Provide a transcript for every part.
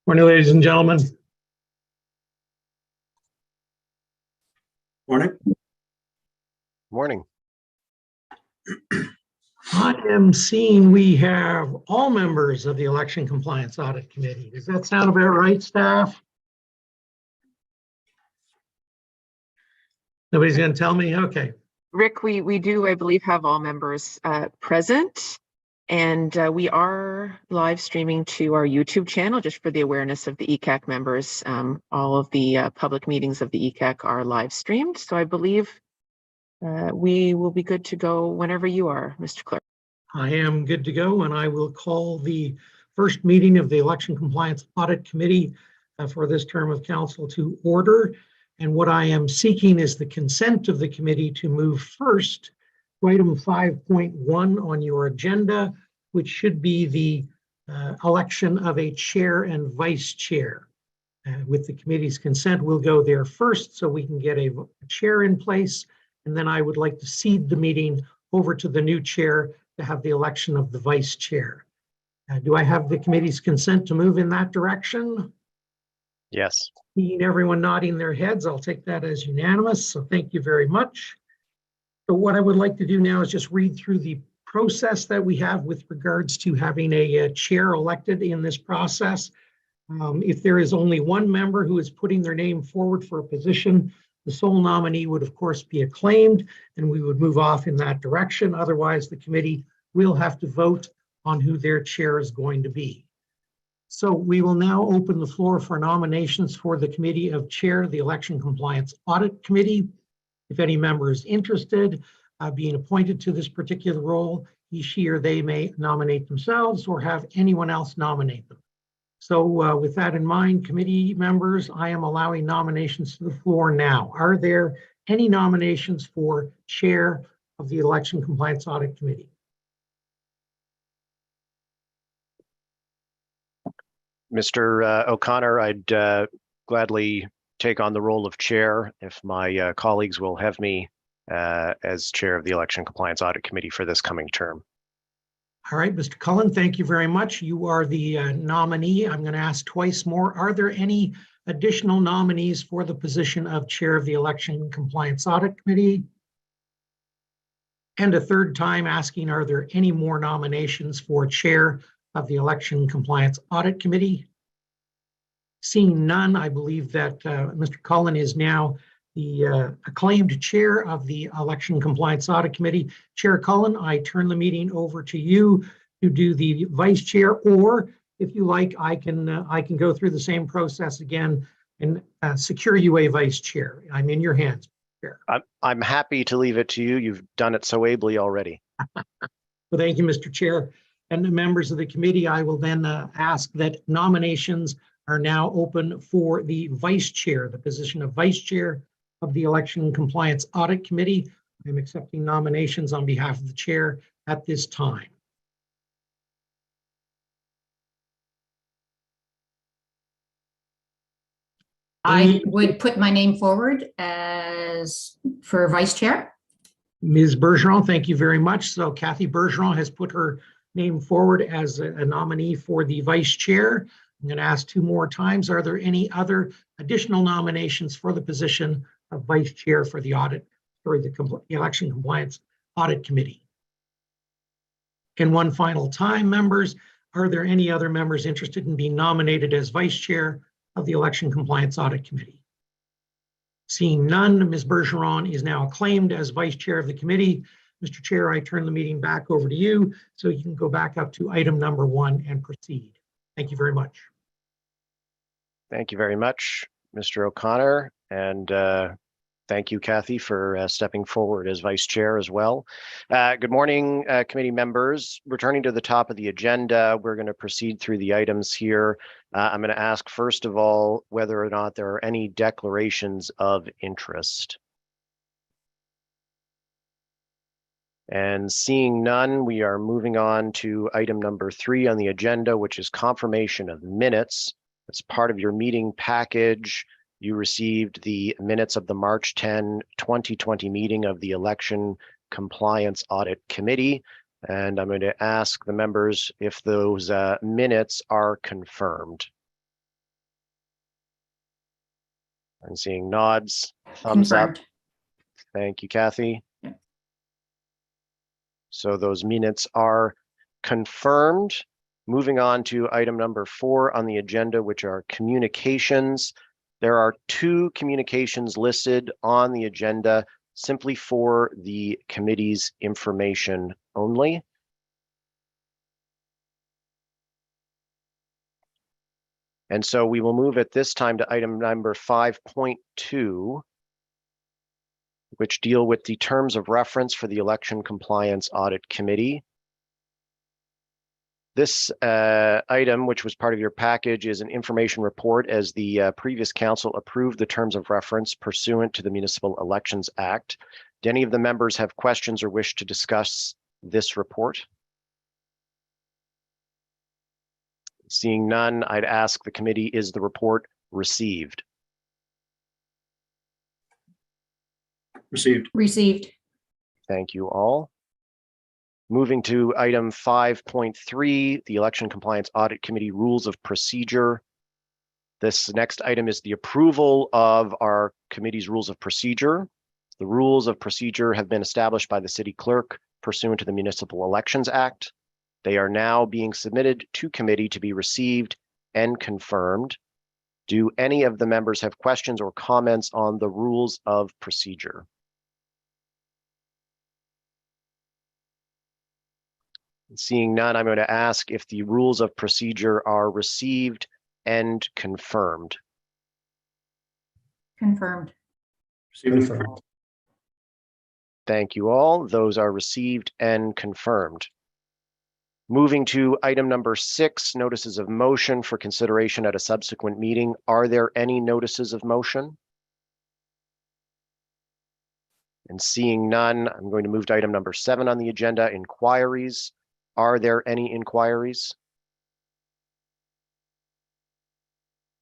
Morning, ladies and gentlemen. Morning. Morning. I am seeing we have all members of the Election Compliance Audit Committee. Does that sound about right, staff? Nobody's going to tell me? Okay. Rick, we do, I believe, have all members present, and we are live streaming to our YouTube channel just for the awareness of the ECAC members. All of the public meetings of the ECAC are live streamed, so I believe we will be good to go whenever you are, Mr. Clerk. I am good to go, and I will call the first meeting of the Election Compliance Audit Committee for this term of council to order. And what I am seeking is the consent of the committee to move first to item 5.1 on your agenda, which should be the election of a chair and vice chair. With the committee's consent, we'll go there first so we can get a chair in place. And then I would like to cede the meeting over to the new chair to have the election of the vice chair. Do I have the committee's consent to move in that direction? Yes. Seeing everyone nodding their heads, I'll take that as unanimous. So thank you very much. So what I would like to do now is just read through the process that we have with regards to having a chair elected in this process. If there is only one member who is putting their name forward for a position, the sole nominee would, of course, be acclaimed, and we would move off in that direction. Otherwise, the committee will have to vote on who their chair is going to be. So we will now open the floor for nominations for the committee of chair, the Election Compliance Audit Committee. If any member is interested being appointed to this particular role, he, she, or they may nominate themselves or have anyone else nominate them. So with that in mind, committee members, I am allowing nominations to the floor now. Are there any nominations for chair of the Election Compliance Audit Committee? Mr. O'Connor, I'd gladly take on the role of chair if my colleagues will have me as chair of the Election Compliance Audit Committee for this coming term. All right, Mr. Cullen, thank you very much. You are the nominee. I'm going to ask twice more. Are there any additional nominees for the position of chair of the Election Compliance Audit Committee? And a third time asking, are there any more nominations for chair of the Election Compliance Audit Committee? Seeing none, I believe that Mr. Cullen is now the acclaimed chair of the Election Compliance Audit Committee. Chair Cullen, I turn the meeting over to you to do the vice chair, or if you like, I can go through the same process again and secure you a vice chair. I'm in your hands, Chair. I'm happy to leave it to you. You've done it so ably already. Well, thank you, Mr. Chair. And the members of the committee, I will then ask that nominations are now open for the vice chair, the position of vice chair of the Election Compliance Audit Committee. I'm accepting nominations on behalf of the chair at this time. I would put my name forward as for vice chair. Ms. Bergeron, thank you very much. So Kathy Bergeron has put her name forward as a nominee for the vice chair. I'm going to ask two more times. Are there any other additional nominations for the position of vice chair for the audit or the Election Compliance Audit Committee? And one final time, members, are there any other members interested in being nominated as vice chair of the Election Compliance Audit Committee? Seeing none, Ms. Bergeron is now acclaimed as vice chair of the committee. Mr. Chair, I turn the meeting back over to you so you can go back up to item number 1 and proceed. Thank you very much. Thank you very much, Mr. O'Connor, and thank you, Kathy, for stepping forward as vice chair as well. Good morning, committee members. Returning to the top of the agenda, we're going to proceed through the items here. I'm going to ask, first of all, whether or not there are any declarations of interest. And seeing none, we are moving on to item number 3 on the agenda, which is confirmation of minutes. As part of your meeting package, you received the minutes of the March 10, 2020 meeting of the Election Compliance Audit Committee. And I'm going to ask the members if those minutes are confirmed. I'm seeing nods, thumbs up. Confirmed. Thank you, Kathy. Yeah. So those minutes are confirmed. Moving on to item number 4 on the agenda, which are communications. There are 2 communications listed on the agenda simply for the committee's information only. And so we will move at this time to item number 5.2, which deal with the terms of reference for the Election Compliance Audit Committee. This item, which was part of your package, is an information report as the previous council approved the terms of reference pursuant to the Municipal Elections Act. Do any of the members have questions or wish to discuss this report? Seeing none, I'd ask the committee, is the report received? Received. Received. Thank you all. Moving to item 5.3, the Election Compliance Audit Committee Rules of Procedure. This next item is the approval of our committee's rules of procedure. The rules of procedure have been established by the city clerk pursuant to the Municipal Elections Act. They are now being submitted to committee to be received and confirmed. Do any of the members have questions or comments on the rules of procedure? Seeing none, I'm going to ask if the rules of procedure are received and confirmed. Confirmed. Received. Confirmed. Thank you all. Those are received and confirmed. Moving to item number 6, notices of motion for consideration at a subsequent meeting. Are there any notices of motion? And seeing none, I'm going to move to item number 7 on the agenda, inquiries. Are there any inquiries?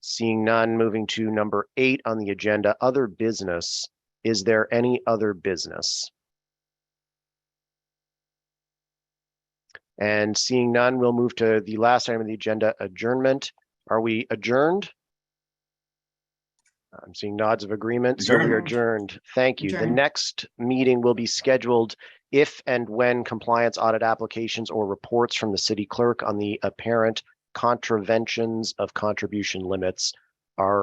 Seeing none, moving to number 8 on the agenda, other business. Is there any other business? And seeing none, we'll move to the last item on the agenda, adjournment. Are we adjourned? I'm seeing nods of agreement, so we are adjourned. Thank you. The Adjourned. next meeting will be scheduled if and when compliance audit applications or reports from the city clerk on the apparent contraventions of contribution limits are